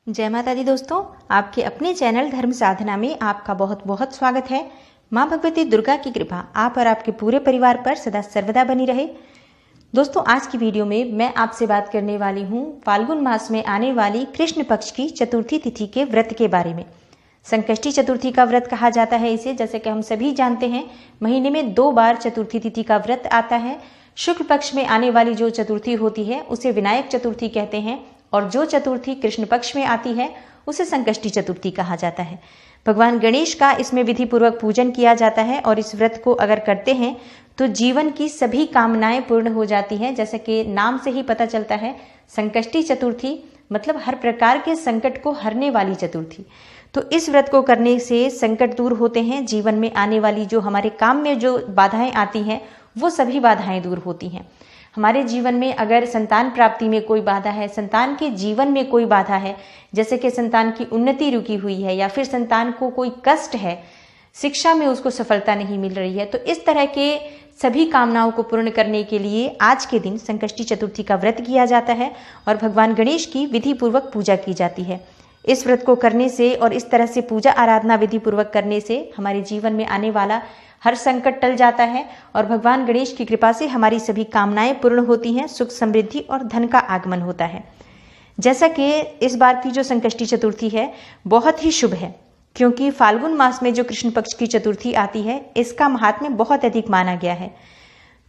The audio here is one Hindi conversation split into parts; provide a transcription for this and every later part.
जय माता दी दोस्तों, आपके अपने चैनल धर्म साधना में आपका बहुत बहुत स्वागत है। माँ भगवती दुर्गा की कृपा आप और आपके पूरे परिवार पर सदा सर्वदा बनी रहे। दोस्तों, आज की वीडियो में मैं आपसे बात करने वाली हूँ फाल्गुन मास में आने वाली कृष्ण पक्ष की चतुर्थी तिथि के व्रत के बारे में। संकष्टी चतुर्थी का व्रत कहा जाता है इसे। जैसे कि हम सभी जानते हैं, महीने में 2 बार चतुर्थी तिथि का व्रत आता है। शुक्ल पक्ष में आने वाली जो चतुर्थी होती है उसे विनायक चतुर्थी कहते हैं, और जो चतुर्थी कृष्ण पक्ष में आती है उसे संकष्टी चतुर्थी कहा जाता है। भगवान गणेश का इसमें विधि पूर्वक पूजन किया जाता है, और इस व्रत को अगर करते हैं तो जीवन की सभी कामनाएं पूर्ण हो जाती हैं। जैसे कि नाम से ही पता चलता है, संकष्टी चतुर्थी मतलब हर प्रकार के संकट को हरने वाली चतुर्थी। तो इस व्रत को करने से संकट दूर होते हैं। जीवन में आने वाली जो हमारे काम में जो बाधाएं आती हैं वो सभी बाधाएं दूर होती हैं। हमारे जीवन में अगर संतान प्राप्ति में कोई बाधा है, संतान के जीवन में कोई बाधा है, जैसे कि संतान की उन्नति रुकी हुई है या फिर संतान को कोई कष्ट है, शिक्षा में उसको सफलता नहीं मिल रही है, तो इस तरह के सभी कामनाओं को पूर्ण करने के लिए आज के दिन संकष्टी चतुर्थी का व्रत किया जाता है और भगवान गणेश की विधि पूर्वक पूजा की जाती है। इस व्रत को करने से और इस तरह से पूजा आराधना विधि पूर्वक करने से हमारे जीवन में आने वाला हर संकट टल जाता है और भगवान गणेश की कृपा से हमारी सभी कामनाएं पूर्ण होती हैं, सुख समृद्धि और धन का आगमन होता है। जैसा कि इस बार की जो संकष्टी चतुर्थी है बहुत ही शुभ है, क्योंकि फाल्गुन मास में जो कृष्ण पक्ष की चतुर्थी आती है इसका महात्म्य बहुत अधिक माना गया है।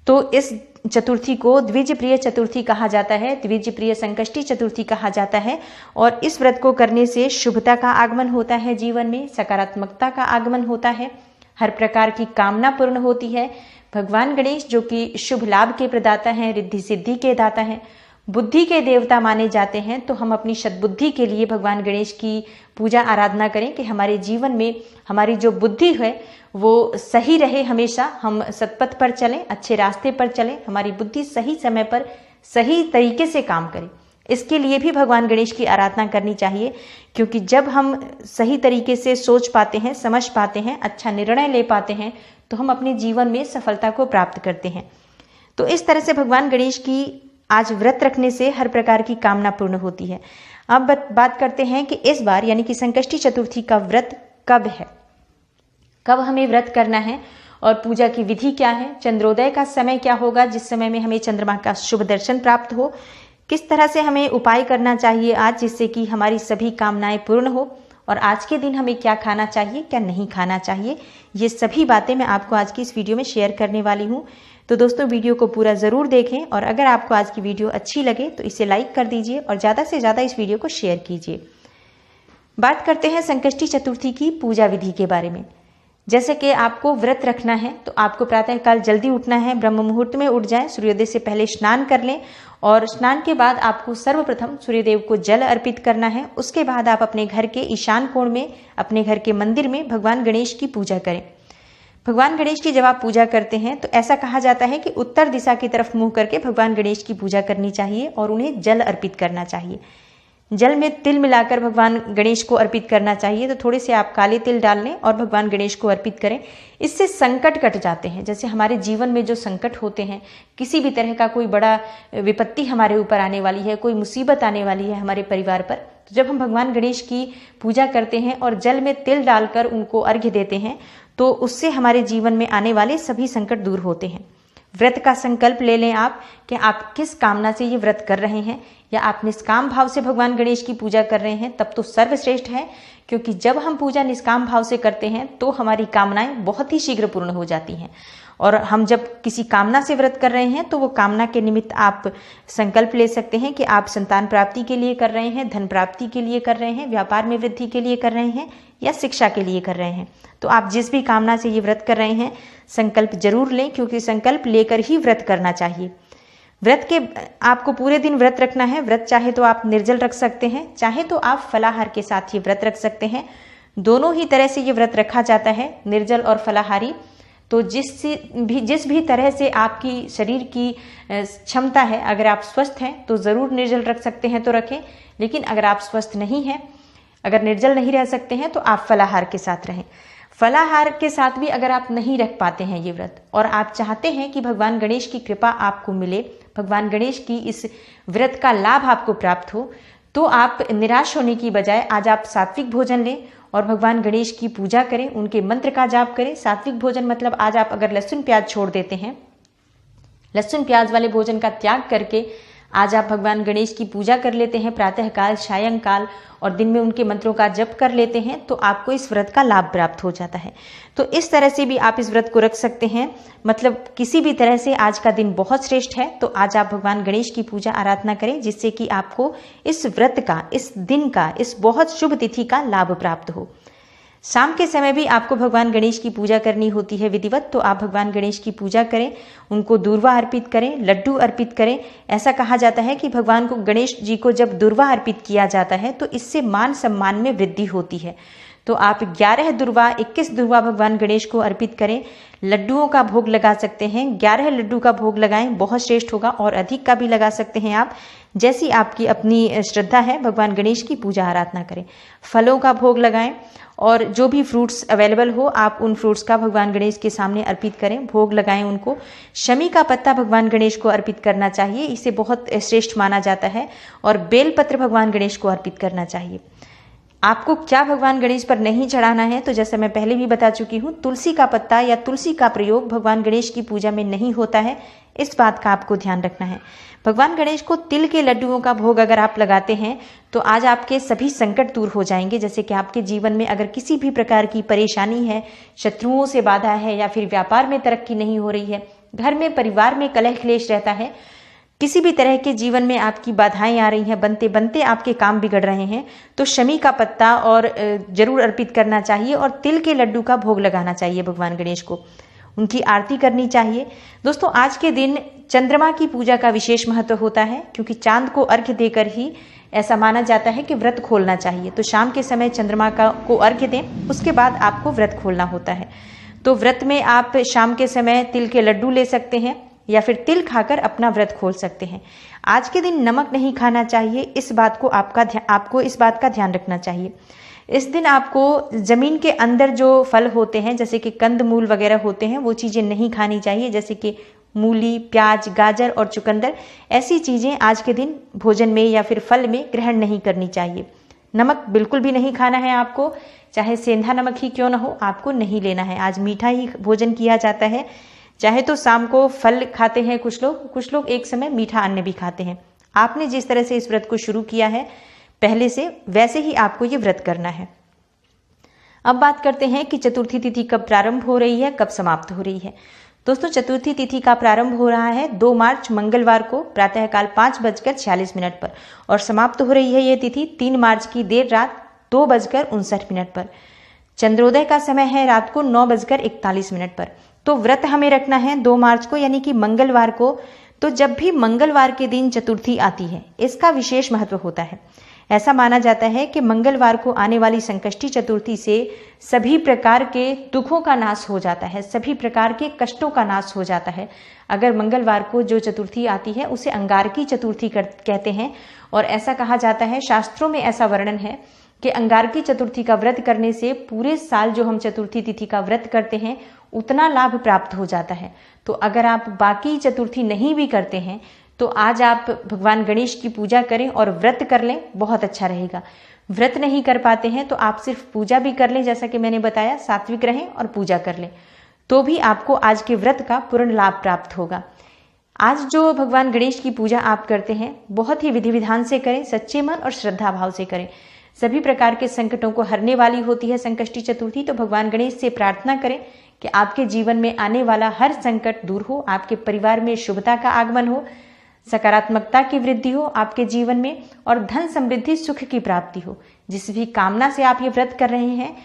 तो इस चतुर्थी को द्विज प्रिय चतुर्थी कहा जाता है, द्विज प्रिय संकष्टी चतुर्थी कहा जाता है। और इस व्रत को करने से शुभता का आगमन होता है, जीवन में सकारात्मकता का आगमन होता है, हर प्रकार की कामना पूर्ण होती है। भगवान गणेश जो कि शुभ लाभ के प्रदाता हैं, रिद्धि सिद्धि के दाता हैं, बुद्धि के देवता माने जाते हैं, तो हम अपनी सद्बुद्धि के लिए भगवान गणेश की पूजा आराधना करें कि हमारे जीवन में हमारी जो बुद्धि है वो सही रहे, हमेशा हम सत्पथ पर चलें, अच्छे रास्ते पर चलें, हमारी बुद्धि सही समय पर सही तरीके से काम करे। इसके लिए भी भगवान गणेश की आराधना करनी चाहिए, क्योंकि जब हम सही तरीके से सोच पाते हैं, समझ पाते हैं, अच्छा निर्णय ले पाते हैं, तो हम अपने जीवन में सफलता को प्राप्त करते हैं। तो इस तरह से भगवान गणेश की आज व्रत रखने से हर प्रकार की कामना पूर्ण होती है। अब बात करते हैं कि इस बार यानी कि संकष्टी चतुर्थी का व्रत कब है, कब हमें व्रत करना है और पूजा की विधि क्या है, चंद्रोदय का समय क्या होगा जिस समय में हमें चंद्रमा का शुभ दर्शन प्राप्त हो, किस तरह से हमें उपाय करना चाहिए आज जिससे कि हमारी सभी कामनाएं पूर्ण हो, और आज के दिन हमें क्या खाना चाहिए क्या नहीं खाना चाहिए, ये सभी बातें मैं आपको आज की इस वीडियो में शेयर करने वाली हूँ। तो दोस्तों, वीडियो को पूरा ज़रूर देखें, और अगर आपको आज की वीडियो अच्छी लगे तो इसे लाइक कर दीजिए और ज़्यादा से ज़्यादा इस वीडियो को शेयर कीजिए। बात करते हैं संकष्टी चतुर्थी की पूजा विधि के बारे में। जैसे कि आपको व्रत रखना है तो आपको प्रातःकाल जल्दी उठना है, ब्रह्म मुहूर्त में उठ जाएं, सूर्योदय से पहले स्नान कर लें, और स्नान के बाद आपको सर्वप्रथम सूर्यदेव को जल अर्पित करना है। उसके बाद आप अपने घर के ईशान कोण में, अपने घर के मंदिर में भगवान गणेश की पूजा करें। भगवान गणेश की जब आप पूजा करते हैं तो ऐसा कहा जाता है कि उत्तर दिशा की तरफ मुंह करके भगवान गणेश की पूजा करनी चाहिए और उन्हें जल अर्पित करना चाहिए। जल में तिल मिलाकर भगवान गणेश को अर्पित करना चाहिए। तो थोड़े से आप काले तिल डाल लें और भगवान गणेश को अर्पित करें। इससे संकट कट जाते हैं। जैसे हमारे जीवन में जो संकट होते हैं, किसी भी तरह का कोई बड़ा विपत्ति हमारे ऊपर आने वाली है, कोई मुसीबत आने वाली है हमारे परिवार पर, तो जब हम भगवान गणेश की पूजा करते हैं और जल में तिल डालकर उनको अर्घ्य देते हैं तो उससे हमारे जीवन में आने वाले सभी संकट दूर होते हैं। व्रत का संकल्प ले लें आप कि आप किस कामना से ये व्रत कर रहे हैं, या आप निष्काम भाव से भगवान गणेश की पूजा कर रहे हैं, तब तो सर्वश्रेष्ठ है, क्योंकि जब हम पूजा निष्काम भाव से करते हैं तो हमारी कामनाएं बहुत ही शीघ्र पूर्ण हो जाती हैं। और हम जब किसी कामना से व्रत कर रहे हैं तो वो कामना के निमित्त आप संकल्प ले सकते हैं कि आप संतान प्राप्ति के लिए कर रहे हैं, धन प्राप्ति के लिए कर रहे हैं, व्यापार में वृद्धि के लिए कर रहे हैं, या शिक्षा के लिए कर रहे हैं। तो आप जिस भी कामना से ये व्रत कर रहे हैं संकल्प जरूर लें, क्योंकि संकल्प लेकर ही व्रत करना चाहिए। व्रत के आपको पूरे दिन व्रत रखना है। व्रत चाहे तो आप निर्जल रख सकते हैं, चाहे तो आप फलाहार के साथ ये व्रत रख सकते हैं। दोनों ही तरह से ये व्रत रखा जाता है, निर्जल और फलाहारी। तो जिस भी तरह से आपकी शरीर की क्षमता है, अगर आप स्वस्थ हैं तो ज़रूर निर्जल रख सकते हैं तो रखें, लेकिन अगर आप स्वस्थ नहीं हैं, अगर निर्जल नहीं रह सकते हैं तो आप फलाहार के साथ रहें। फलाहार के साथ भी अगर आप नहीं रख पाते हैं ये व्रत, और आप चाहते हैं कि भगवान गणेश की कृपा आपको मिले, भगवान गणेश की इस व्रत का लाभ आपको प्राप्त हो, तो आप निराश होने की बजाय आज आप सात्विक भोजन लें और भगवान गणेश की पूजा करें, उनके मंत्र का जाप करें। सात्विक भोजन मतलब आज आप अगर लहसुन प्याज छोड़ देते हैं, लहसुन प्याज वाले भोजन का त्याग करके आज आप भगवान गणेश की पूजा कर लेते हैं प्रातःकाल, सायंकाल और दिन में उनके मंत्रों का जप कर लेते हैं, तो आपको इस व्रत का लाभ प्राप्त हो जाता है। तो इस तरह से भी आप इस व्रत को रख सकते हैं। मतलब किसी भी तरह से आज का दिन बहुत श्रेष्ठ है। तो आज आप भगवान गणेश की पूजा आराधना करें, जिससे कि आपको इस व्रत का, इस दिन का, इस बहुत शुभ तिथि का लाभ प्राप्त हो। शाम के समय भी आपको भगवान गणेश की पूजा करनी होती है विधिवत। तो आप भगवान गणेश की पूजा करें, उनको दूर्वा अर्पित करें, लड्डू अर्पित करें। ऐसा कहा जाता है कि भगवान को, गणेश जी को जब दूर्वा अर्पित किया जाता है तो इससे मान सम्मान में वृद्धि होती है। तो आप 11 दूर्वा, 21 दूर्वा भगवान गणेश को अर्पित करें। लड्डुओं का भोग लगा सकते हैं, 11 लड्डू का भोग लगाएं, बहुत श्रेष्ठ होगा। और अधिक का भी लगा सकते हैं आप, जैसी आपकी अपनी श्रद्धा है। भगवान गणेश की पूजा आराधना करें, फलों का भोग लगाएं और जो भी फ्रूट्स अवेलेबल हो आप उन फ्रूट्स का भगवान गणेश के सामने अर्पित करें, भोग लगाएं उनको। शमी का पत्ता भगवान गणेश को अर्पित करना चाहिए, इसे बहुत श्रेष्ठ माना जाता है। और बेलपत्र भगवान गणेश को अर्पित करना चाहिए। आपको क्या भगवान गणेश पर नहीं चढ़ाना है, तो जैसा मैं पहले भी बता चुकी हूँ, तुलसी का पत्ता या तुलसी का प्रयोग भगवान गणेश की पूजा में नहीं होता है। इस बात का आपको ध्यान रखना है। भगवान गणेश को तिल के लड्डुओं का भोग अगर आप लगाते हैं तो आज आपके सभी संकट दूर हो जाएंगे। जैसे कि आपके जीवन में अगर किसी भी प्रकार की परेशानी है, शत्रुओं से बाधा है, या फिर व्यापार में तरक्की नहीं हो रही है, घर में परिवार में कलह क्लेश रहता है, किसी भी तरह के जीवन में आपकी बाधाएं आ रही हैं, बनते बनते आपके काम बिगड़ रहे हैं, तो शमी का पत्ता और जरूर अर्पित करना चाहिए और तिल के लड्डू का भोग लगाना चाहिए भगवान गणेश को, उनकी आरती करनी चाहिए। दोस्तों, आज के दिन चंद्रमा की पूजा का विशेष महत्व होता है, क्योंकि चांद को अर्घ्य देकर ही ऐसा माना जाता है कि व्रत खोलना चाहिए। तो शाम के समय चंद्रमा को अर्घ्य दें, उसके बाद आपको व्रत खोलना होता है। तो व्रत में आप शाम के समय तिल के लड्डू ले सकते हैं या फिर तिल खाकर अपना व्रत खोल सकते हैं। आज के दिन नमक नहीं खाना चाहिए, इस बात को आपको इस बात का ध्यान रखना चाहिए। इस दिन आपको जमीन के अंदर जो फल होते हैं, जैसे कि कंद मूल वगैरह होते हैं, वो चीज़ें नहीं खानी चाहिए, जैसे कि मूली, प्याज, गाजर और चुकंदर। ऐसी चीज़ें आज के दिन भोजन में या फिर फल में ग्रहण नहीं करनी चाहिए। नमक बिल्कुल भी नहीं खाना है आपको, चाहे सेंधा नमक ही क्यों ना हो, आपको नहीं लेना है। आज मीठा ही भोजन किया जाता है। चाहे तो शाम को फल खाते हैं कुछ लोग एक समय मीठा अन्न भी खाते हैं। आपने जिस तरह से इस व्रत को शुरू किया है पहले से, वैसे ही आपको ये व्रत करना है। अब बात करते हैं कि चतुर्थी तिथि कब प्रारंभ हो रही है, कब समाप्त हो रही है। दोस्तों, चतुर्थी तिथि का प्रारंभ हो रहा है 2 मार्च मंगलवार को प्रातःकाल 5:46 पर और समाप्त हो रही है ये तिथि 3 मार्च की देर रात 2:59 पर। चंद्रोदय का समय है रात को 9:41 पर। तो व्रत हमें रखना है 2 मार्च को, यानी कि मंगलवार को। तो जब भी मंगलवार के दिन चतुर्थी आती है, इसका विशेष महत्व होता है। ऐसा माना जाता है कि मंगलवार को आने वाली संकष्टी चतुर्थी से सभी प्रकार के दुखों का नाश हो जाता है, सभी प्रकार के कष्टों का नाश हो जाता है। अगर मंगलवार को जो चतुर्थी आती है उसे अंगारकी चतुर्थी कहते हैं। और ऐसा कहा जाता है, शास्त्रों में ऐसा वर्णन है कि अंगारकी चतुर्थी का व्रत करने से पूरे साल जो हम चतुर्थी तिथि का व्रत करते हैं उतना लाभ प्राप्त हो जाता है। तो अगर आप बाकी चतुर्थी नहीं भी करते हैं तो आज आप भगवान गणेश की पूजा करें और व्रत कर लें, बहुत अच्छा रहेगा। व्रत नहीं कर पाते हैं तो आप सिर्फ पूजा भी कर लें, जैसा कि मैंने बताया, सात्विक रहें और पूजा कर लें, तो भी आपको आज के व्रत का पूर्ण लाभ प्राप्त होगा। आज जो भगवान गणेश की पूजा आप करते हैं बहुत ही विधि विधान से करें, सच्चे मन और श्रद्धा भाव से करें। सभी प्रकार के संकटों को हरने वाली होती है संकष्टी चतुर्थी। तो भगवान गणेश से प्रार्थना करें कि आपके जीवन में आने वाला हर संकट दूर हो, आपके परिवार में शुभता का आगमन हो, सकारात्मकता की वृद्धि हो आपके जीवन में, और धन समृद्धि सुख की प्राप्ति हो। जिस भी कामना से आप ये व्रत कर रहे हैं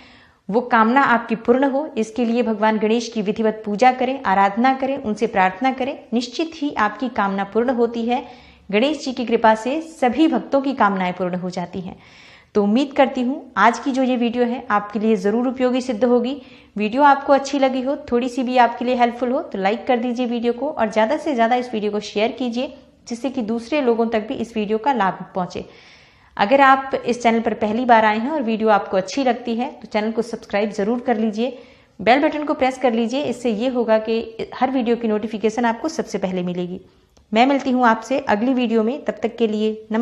वो कामना आपकी पूर्ण हो, इसके लिए भगवान गणेश की विधिवत पूजा करें, आराधना करें, उनसे प्रार्थना करें। निश्चित ही आपकी कामना पूर्ण होती है। गणेश जी की कृपा से सभी भक्तों की कामनाएं पूर्ण हो जाती हैं। तो उम्मीद करती हूँ आज की जो ये वीडियो है आपके लिए ज़रूर उपयोगी सिद्ध होगी। वीडियो आपको अच्छी लगी हो, थोड़ी सी भी आपके लिए हेल्पफुल हो, तो लाइक कर दीजिए वीडियो को और ज़्यादा से ज़्यादा इस वीडियो को शेयर कीजिए, जिससे कि दूसरे लोगों तक भी इस वीडियो का लाभ पहुँचे। अगर आप इस चैनल पर पहली बार आए हैं और वीडियो आपको अच्छी लगती है तो चैनल को सब्सक्राइब ज़रूर कर लीजिए, बेल बटन को प्रेस कर लीजिए। इससे ये होगा कि हर वीडियो की नोटिफिकेशन आपको सबसे पहले मिलेगी। मैं मिलती हूँ आपसे अगली वीडियो में, तब तक के लिए नमस्कार।